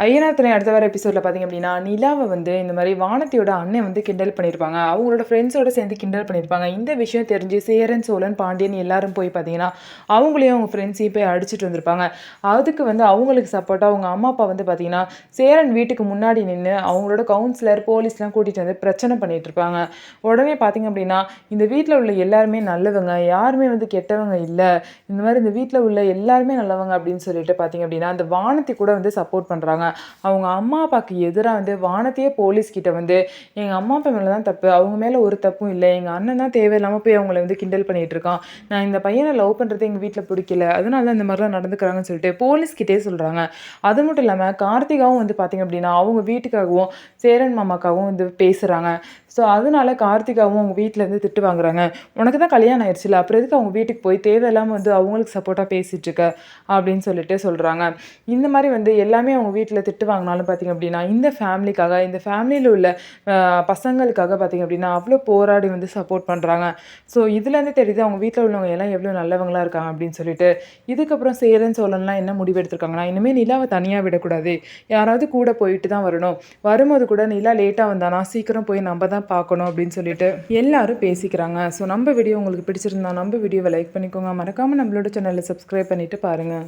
ஐயனார் துணை அடுத்த வர எபிசோடில் பார்த்திங்க அப்படின்னா நிலாவை வந்து இந்த மாதிரி வானத்தியோட அண்ணன் வந்து கிண்டல் பண்ணியிருப்பாங்க. அவங்களோட ஃப்ரெண்ட்ஸோடு சேர்ந்து கிண்டல் பண்ணியிருப்பாங்க. இந்த விஷயம் தெரிஞ்சு சேரன் சோழன் பாண்டியன் எல்லாரும் போய் பார்த்தீங்கன்னா அவங்களையும் அவங்க ஃப்ரெண்ட்ஸையும் போய் அடிச்சுட்டு வந்திருப்பாங்க. அதுக்கு வந்து அவங்களுக்கு சப்போர்ட்டாக அவங்க அம்மா அப்பா வந்து பார்த்திங்கன்னா சேரன் வீட்டுக்கு முன்னாடி நின்று அவங்களோட கவுன்சிலர் போலீஸ்லாம் கூட்டிகிட்டு வந்து பிரச்சனை பண்ணிகிட்டு இருப்பாங்க. உடனே பார்த்திங்க அப்படின்னா இந்த வீட்டில் உள்ள எல்லாருமே நல்லவங்க, யாருமே வந்து கெட்டவங்க இல்லை, இந்த மாதிரி இந்த வீட்டில் உள்ள எல்லாருமே நல்லவங்க அப்படின்னு சொல்லிட்டு பார்த்திங்க அப்படின்னா அந்த வானத்தை கூட வந்து சப்போர்ட் பண்ணுறாங்க. அவங்க அம்மா அப்பாவுக்கு எதிராக வந்து வானத்தையே போலீஸ்கிட்ட வந்து எங்கள் அம்மா அப்பா மேலே தான் தப்பு, அவங்க மேலே ஒரு தப்பும் இல்லை, எங்கள் அண்ணன் தான் தேவையில்லாமல் போய் அவங்கள வந்து கிண்டல் பண்ணிகிட்டு இருக்கான், நான் இந்த பையனை லவ் பண்ணுறது எங்கள் வீட்டில் பிடிக்கல, அதனால தான் இந்த மாதிரிலாம் நடந்துக்கிறாங்கன்னு சொல்லிட்டு போலீஸ்கிட்டே சொல்கிறாங்க. அது மட்டும் இல்லாமல் கார்த்திகாவும் வந்து பார்த்திங்க அப்படின்னா அவங்க வீட்டுக்காகவும் சேரன் மாமாக்காகவும் வந்து பேசுகிறாங்க. ஸோ அதனால கார்த்திகாவும் அவங்க வீட்டிலேருந்து திட்டு வாங்குறாங்க. உனக்கு தான் கல்யாணம் ஆயிடுச்சுல, அப்புறம் எதுக்கு அவங்க வீட்டுக்கு போய் தேவையில்லாமல் வந்து அவங்களுக்கு சப்போர்ட்டாக பேசிகிட்டு இருக்க அப்படின்னு சொல்லிட்டு சொல்கிறாங்க. இந்த மாதிரி வந்து எல்லாமே அவங்க வீட்டில் திட்டு வாங்கினாலும் பார்த்திங்க அப்படின்னா இந்த ஃபேமிலிக்காக, இந்த ஃபேமிலியில் உள்ள பசங்களுக்காக பார்த்திங்க அப்படின்னா அவ்வளோ போராடி வந்து சப்போர்ட் பண்ணுறாங்க. ஸோ இதுலேருந்து தெரியுது அவங்க வீட்டில் உள்ளவங்க எல்லாம் எவ்வளோ நல்லவங்களாக இருக்காங்க அப்படின்னு சொல்லிட்டு. இதுக்கப்புறம் சேரன் சோழன்லாம் என்ன முடிவு எடுத்திருக்காங்கன்னா, இனிமேல் நிலாவை தனியாக விடக்கூடாது, யாராவது கூட போயிட்டு தான் வரணும், வரும்போது கூட நிலா லேட்டாக வந்தானா சீக்கிரம் போய் நம்ம தான் பார்க்கணும் அப்படின்னு சொல்லிட்டு எல்லாரும் பேசிக்கிறாங்க. ஸோ நம்ம வீடியோ உங்களுக்கு பிடிச்சிருந்தா நம்ம வீடியோவை லைக் பண்ணிக்கோங்க, மறக்காமல் நம்மளோட சேனலை சப்ஸ்கிரைப் பண்ணிவிட்டு பாருங்கள்.